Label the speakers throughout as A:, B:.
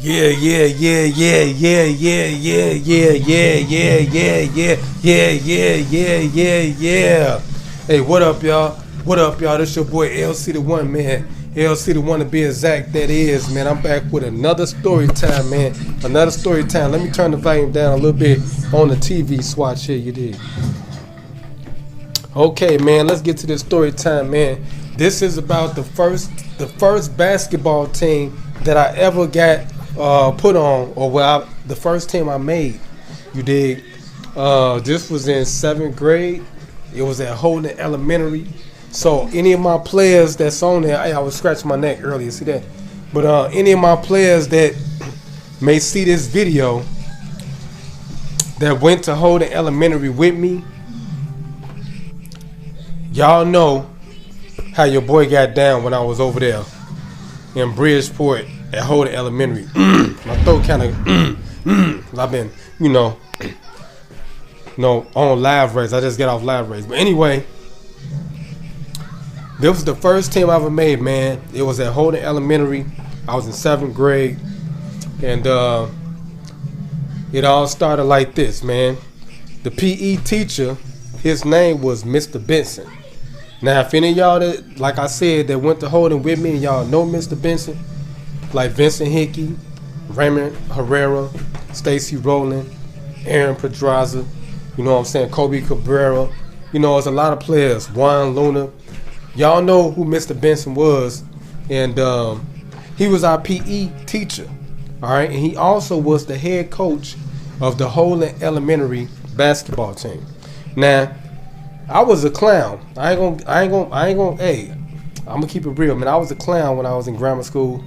A: Yeah, yeah, yeah, yeah, yeah, yeah, yeah, yeah, yeah, yeah, yeah, yeah, yeah, yeah, yeah, yeah, yeah. Hey, what up, y'all? What up, y'all? This your boy LC the One, man. LC the One to be exact, that is, man. I'm back with another story time, man. Another story time. Let me turn the volume down a little bit on the TV swatch here, you did. Okay, man, let's get to this story time, man. This is about the first basketball team that I ever got put on, or the first team I made. You dig? This was in 7th grade. It was at Holden Elementary. So any of my players that's on there, I was scratching my neck earlier, see that? But any of my players that may see this video that went to Holden Elementary with me, y'all know how your boy got down when I was over there in Bridgeport at Holden Elementary. My throat kind of, I've been, on live race. I just get off live race. But anyway, this was the first team I ever made, man. It was at Holden Elementary. I was in 7th grade. And it all started like this, man. The PE teacher, his name was Mr. Benson. Now, if any of y'all that, like I said, that went to Holden with me and y'all know Mr. Benson, like Vincent Hickey, Raymond Herrera, Stacy Rowland, Aaron Pedraza, you know what I'm saying, Kobe Cabrera, there's a lot of players, Juan Luna. Y'all know who Mr. Benson was, and he was our PE teacher, all right, and he also was the head coach of the Holden Elementary basketball team. Now, I was a clown. I ain't gonna, hey, I'm gonna keep it real, man. I was a clown when I was in grammar school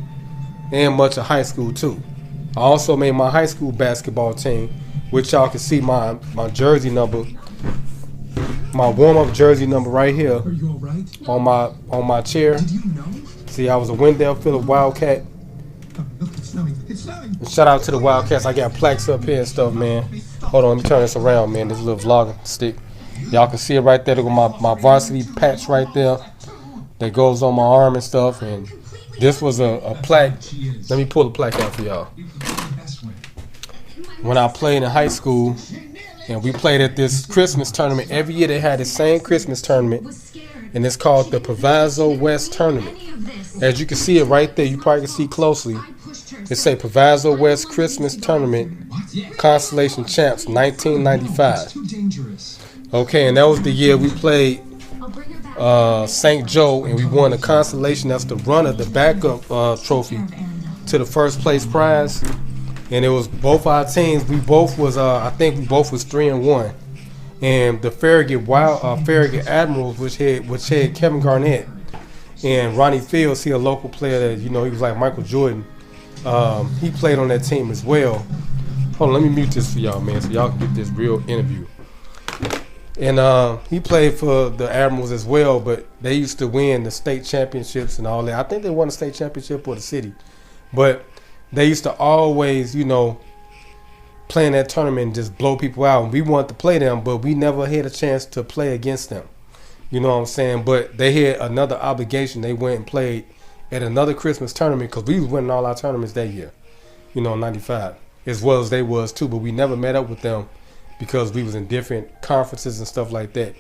A: and much of high school too. I also made my high school basketball team, which y'all can see my jersey number, my warm-up jersey number right here.
B: Are you all right?
A: on my chair.
B: Did you know?
A: See, I was a Wendell Phillip Wildcat.
B: Oh, look, it's snowing. It's snowing.
A: And shout out to the Wildcats. I got plaques up here and stuff, man. Hold on, let me turn this around, man. This little vlogging stick. Y'all can see it right there. Look at my varsity patch right there that goes on my arm and stuff. And this was a plaque. Let me pull the plaque out for y'all. When I played in high school, and we played at this Christmas tournament. Every year they had the same Christmas tournament, and it's called the Proviso West Tournament. As you can see it right there, you probably can see closely. It say Proviso West Christmas Tournament Constellation Champs 1995. Okay, and that was the year we played St. Joe, and we won the Constellation. That's the runner, the backup trophy to the first place prize. And it was both our teams. We both was, I think we both was 3-1. And the Farragut Admirals, which had Kevin Garnett and Ronnie Fields, he a local player that, he was like Michael Jordan. He played on that team as well. Hold on, let me mute this for y'all, man, so y'all can get this real interview. And he played for the Admirals as well, but they used to win the state championships and all that. I think they won the state championship for the city. But they used to always, play in that tournament and just blow people out. And we wanted to play them, but we never had a chance to play against them. You know what I'm saying? But they had another obligation. They went and played at another Christmas tournament because we was winning all our tournaments that year, 95, as well as they was too. But we never met up with them because we was in different conferences and stuff like that.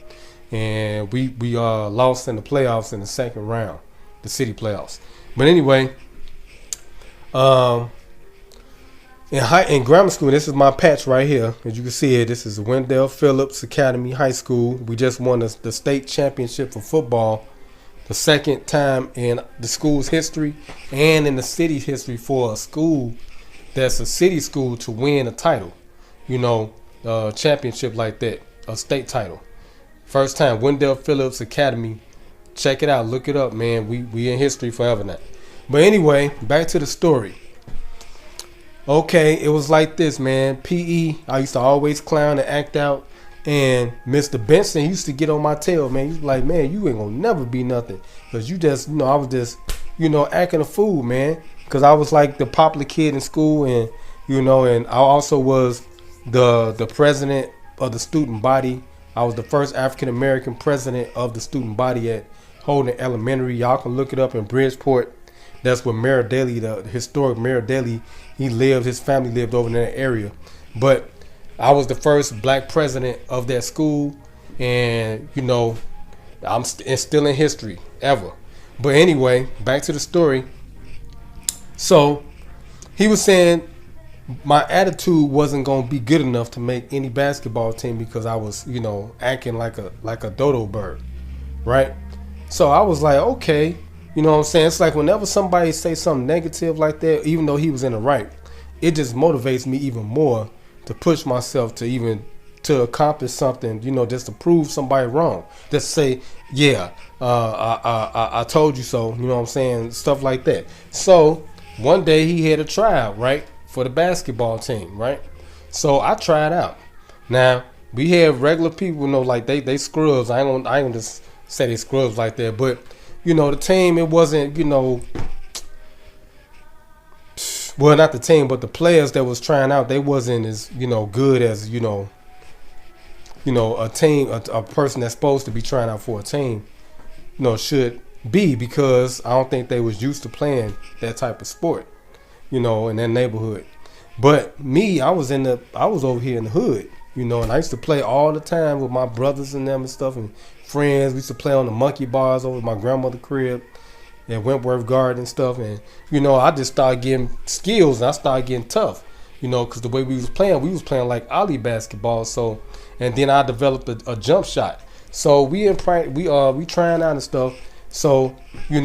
A: And we lost in the playoffs in the second round, the city playoffs. But anyway, in grammar school, this is my patch right here. As you can see it, this is Wendell Phillips Academy High School. We just won the state championship for football, the second time in the school's history and in the city's history for a school that's a city school to win a title, championship like that, a state title. First time, Wendell Phillips Academy. Check it out, look it up, man. We in history forever now. But anyway, back to the story. Okay, it was like this, man. PE, I used to always clown and act out. And Mr. Benson used to get on my tail, man. He's like, man, you ain't gonna never be nothing. Because you just, I was just, acting a fool, man. Because I was like the popular kid in school. And, and I also was the president of the student body. I was the first African-American president of the student body at Holden Elementary. Y'all can look it up in Bridgeport. That's where Mayor Daley, the historic Mayor Daley, he lived. His family lived over in that area. But I was the first black president of that school, and it's still in history ever. But anyway, back to the story. So he was saying my attitude wasn't gonna be good enough to make any basketball team because I was, acting like a dodo bird, right? So I was like, okay, you know what I'm saying? It's like whenever somebody say something negative like that, even though he was in the right, it just motivates me even more to push myself to accomplish something, just to prove somebody wrong. Just say, yeah, I told you so, you know what I'm saying? Stuff like that. So one day he had a tryout, right, for the basketball team, right? So I tried out. Now, we had regular people, like they scrubs. I ain't gonna just say they scrubs like that, but the team, it wasn't, well, not the team, but the players that was trying out, they wasn't as, good as, a team, a person that's supposed to be trying out for a team, should be, because I don't think they was used to playing that type of sport, in that neighborhood. But me, I was over here in the hood, and I used to play all the time with my brothers and them and stuff and friends. We used to play on the monkey bars over at my grandmother's crib at Wentworth Garden and stuff. And, I just started getting skills and I started getting tough, because the way we was playing like alley basketball. So, and then I developed a jump shot. So we trying out and stuff. So, we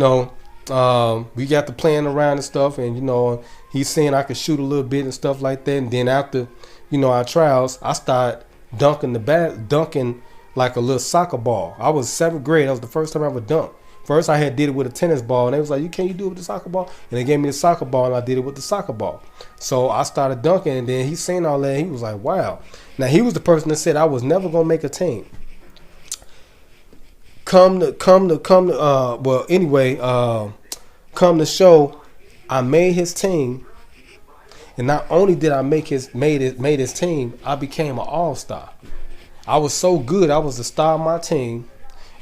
A: got to playing around and stuff, and he's saying I could shoot a little bit and stuff like that. And then after, our trials, I started dunking like a little soccer ball. I was 7th grade. That was the first time I ever dunked. First, I did it with a tennis ball, and they was like, "Can you do it with the soccer ball?" And they gave me the soccer ball, and I did it with the soccer ball. So I started dunking, and then he seen all that. And he was like, "Wow!" Now he was the person that said I was never gonna make a team. Come to show, I made his team, and not only did I made his team, I became an all-star. I was so good. I was the star of my team.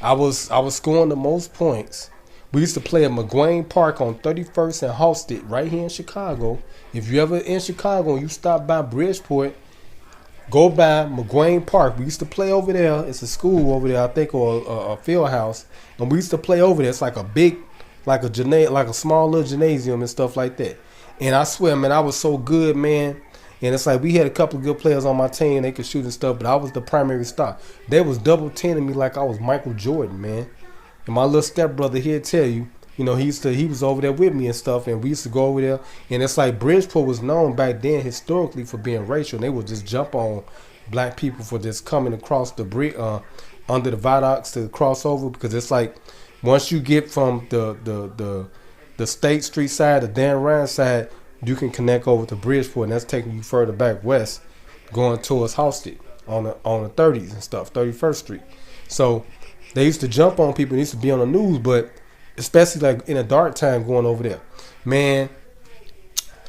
A: I was scoring the most points. We used to play at McGuane Park on 31st and Halsted right here in Chicago. If you ever in Chicago and you stop by Bridgeport, go by McGuane Park. We used to play over there. It's a school over there, I think, or a field house. And we used to play over there. It's like a small little gymnasium and stuff like that. And I swear, man, I was so good, man. And it's like we had a couple of good players on my team. They could shoot and stuff, but I was the primary star. They was double teaming me like I was Michael Jordan, man. And my little stepbrother, he'll tell you, he was over there with me and stuff, and we used to go over there. And it's like Bridgeport was known back then historically for being racial. And they would just jump on black people for just coming across the bridge, under the viaducts to cross over, because it's like once you get from the State Street side, the Dan Ryan side, you can connect over to Bridgeport, and that's taking you further back west, going towards Halsted on the 30s and stuff, 31st Street. So they used to jump on people. They used to be on the news, but especially like in a dark time going over there, man,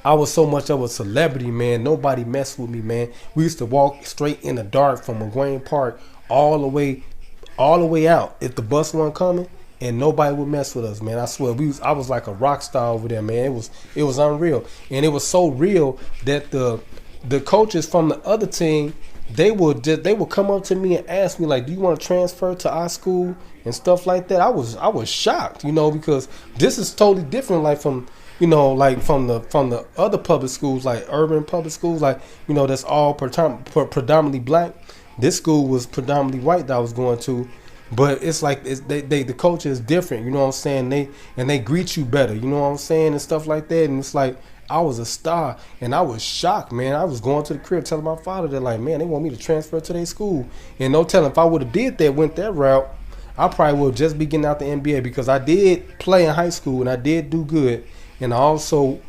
A: I was so much of a celebrity, man. Nobody messed with me, man. We used to walk straight in the dark from McGuane Park all the way out. If the bus wasn't coming, and nobody would mess with us, man. I swear, I was like a rock star over there, man. It was unreal, and it was so real that the coaches from the other team, they would come up to me and ask me like, "Do you want to transfer to our school?" and stuff like that. I was shocked, because this is totally different, like from from the other public schools, like urban public schools, like that's all predominantly black. This school was predominantly white that I was going to. But it's like the culture is different, you know what I'm saying? They greet you better, you know what I'm saying, and stuff like that. And it's like I was a star, and I was shocked, man. I was going to the crib telling my father that, like, man, they want me to transfer to their school. And no telling, if I would have went that route, I probably would have just be getting out the NBA, because I did play in high school and I did do good. And I also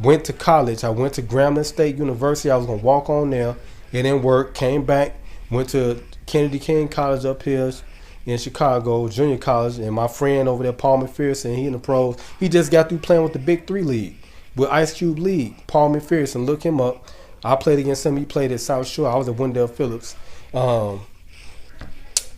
A: went to college. I went to Grambling State University. I was gonna walk on there. It didn't work. Came back, went to Kennedy King College up here in Chicago, junior college, and my friend over there, Paul McPherson, he in the pros. He just got through playing with the Big 3 League, with Ice Cube League. Paul McPherson, look him up. I played against him. He played at South Shore. I was at Wendell Phillips.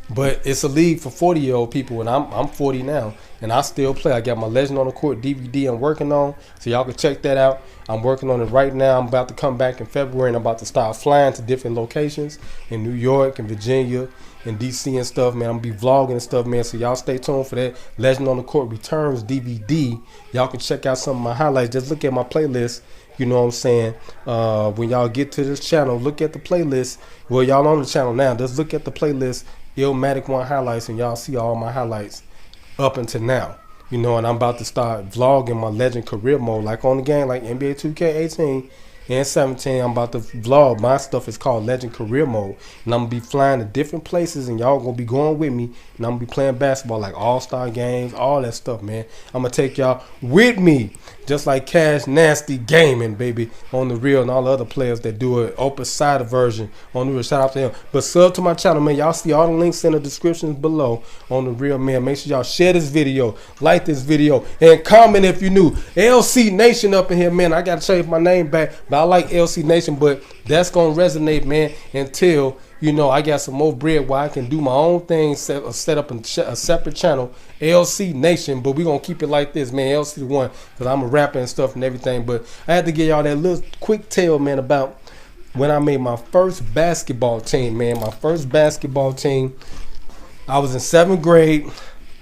A: But it's a league for 40-year-old people, and I'm 40 now, and I still play. I got my Legend on the Court DVD I'm working on, so y'all can check that out. I'm working on it right now. I'm about to come back in February, and I'm about to start flying to different locations in New York and Virginia and DC and stuff, man. I'm gonna be vlogging and stuff, man, so y'all stay tuned for that. Legend on the Court Returns DVD. Y'all can check out some of my highlights. Just look at my playlist. You know what I'm saying? When y'all get to this channel, look at the playlist. Well, y'all on the channel now. Just look at the playlist, Illmatic One Highlights, and y'all see all my highlights up until now. You know, and I'm about to start vlogging my Legend career mode, like on the game, like NBA 2K18 and 17. I'm about to vlog. My stuff is called Legend career mode, and I'm gonna be flying to different places, and y'all gonna be going with me, and I'm gonna be playing basketball, like all-star games, all that stuff, man. I'm gonna take y'all with me, just like Cash Nasty Gaming, baby, on the real, and all the other players that do an open side version on the real. Shout out to them. But sub to my channel, man. Y'all see all the links in the descriptions below on the real, man. Make sure y'all share this video, like this video, and comment if you new. LC Nation up in here, man. I gotta change my name back, but I like LC Nation, but that's gonna resonate, man, until, you know, I got some more bread where I can do my own thing, set up a separate channel, LC Nation, but we gonna keep it like this, man, LC the one, because I'm a rapper and stuff and everything. But I had to give y'all that little quick tale, man, about when I made my first basketball team, man. My first basketball team, I was in 7th grade.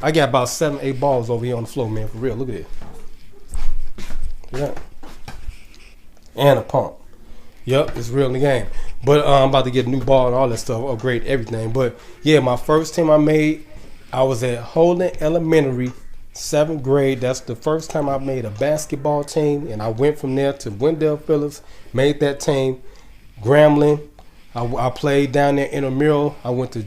A: I got about 7, 8 balls over here on the floor, man, for real. Look at it. Yeah. And a pump. Yep, it's real in the game. But I'm about to get a new ball and all that stuff, upgrade everything. But yeah, my first team I made, I was at Holden Elementary, 7th grade. That's the first time I made a basketball team, and I went from there to Wendell Phillips, made that team. Grambling, I played down there in intramural. I went to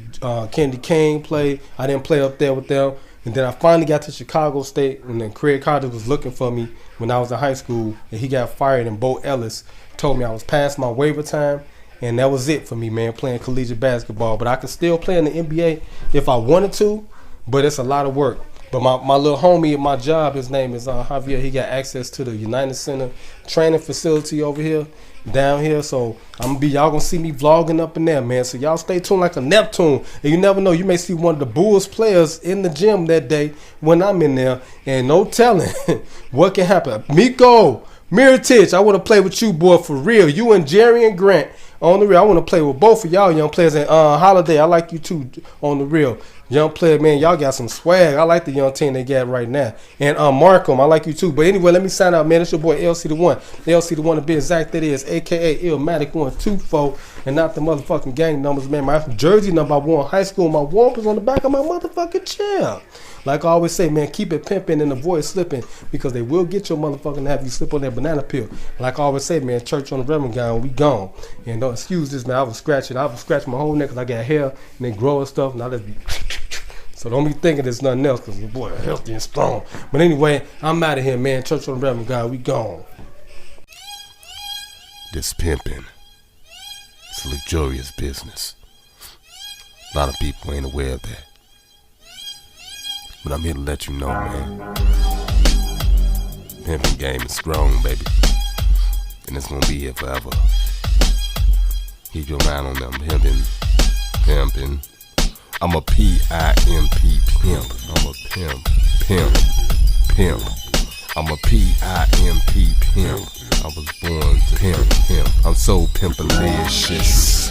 A: Kennedy King, played. I didn't play up there with them. And then I finally got to Chicago State, and then Craig Carter was looking for me when I was in high school, and he got fired, and Bo Ellis told me I was past my waiver time, and that was it for me, man, playing collegiate basketball. But I could still play in the NBA if I wanted to, but it's a lot of work. But my little homie at my job, his name is Javier. He got access to the United Center training facility over here, down here. So y'all gonna see me vlogging up in there, man. So y'all stay tuned like a Neptune. And you never know, you may see one of the Bulls players in the gym that day when I'm in there. And no telling what can happen. Miko Miritich, I want to play with you, boy, for real. You and Jerry and Grant on the real. I want to play with both of y'all young players. And Holiday, I like you too on the real. Young player, man, y'all got some swag. I like the young team they got right now. And Markham, I like you too. But anyway, let me sign out, man. It's your boy LC the One. LC the One to be exact, that is, a.k.a. Illmatic 124. And not the motherfucking gang numbers, man. My jersey number I wore in high school, my warm is on the back of my motherfucking chair. Like I always say, man, keep it pimping and avoid slipping, because they will get your motherfucking have you slip on that banana peel. Like I always say, man, church on the Reverend gown, we gone. And don't excuse this, man. I was scratching my whole neck because I got hair and they grow and stuff. Now let's be. So don't be thinking there's nothing else, because your boy healthy and strong. But anyway, I'm out of here, man. Church on the Reverend God, we gone.
C: This pimping, it's a luxurious business. A lot of people ain't aware of that. But I'm here to let you know, man. Pimping game is strong, baby. And it's gonna be here forever. Keep your mind on them pimping. I'm a P-I-M-P pimp. I'm a pimp. I'm a P-I-M-P pimp. I was born to pimp. I'm so pimpalicious.